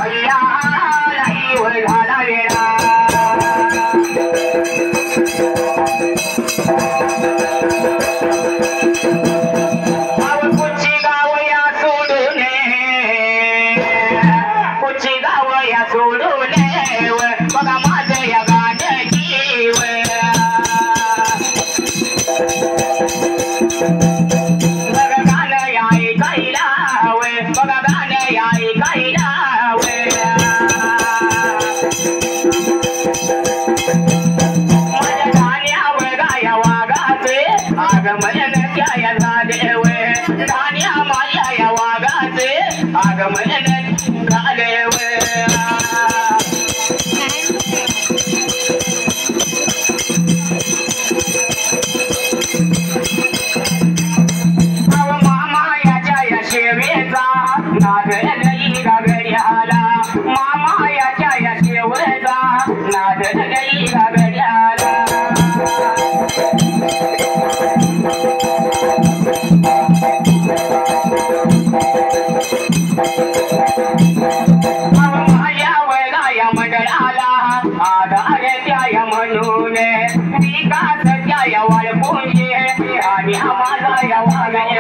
मैया लाई झाला वेळा कुची गाव या सोडून कुची गाव या सोडून बघा माझं या गाणं जीव बघा गाणं या ऐकायला बघा गाणं या ऐकायला माझ्या गाण्यावर गाया वागाचे आगमन त्या झाले गाण्या माझ्या या वागाचे आगमन झाले नाद गई गगड्याला मामा याच्या या शेवचा नाद गई गगड्याला माझ्या वगाया मंडळाला आधार त्या म्हणून विकास त्या वाळपुंजे आणि माझा या वागणे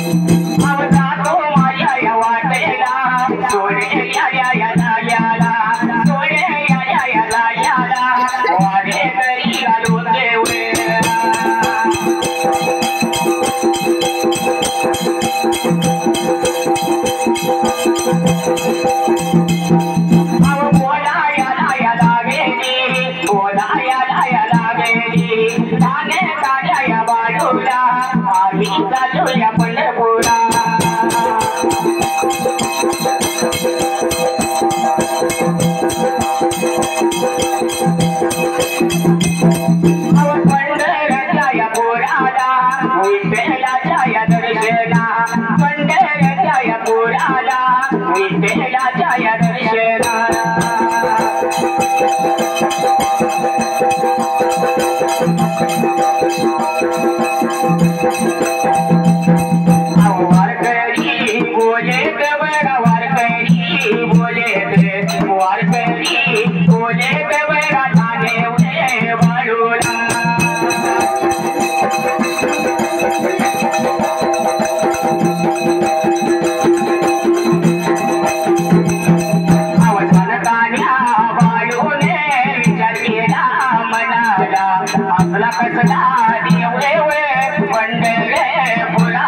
जातो माझ्या या वाटेला सोडे या लाग्याला सोडे या लाग्याला वाडे तरी घालून देवे बोलाया लागेली धाने काढ्या या बाजूला आम्ही चालू या पंढरपुरा पंढरच्या या पोराला विठ्ठलाच्या या दर्शना पंढरच्या या पोराला विठ्ठलाच्या या दर्शना वारकरी बोले बघा वारकरी बोले वारकरी बोले बघा ठाणे बाळूला बाळूने विचार केला मनाला आपला कसला देव पंढरे पुरा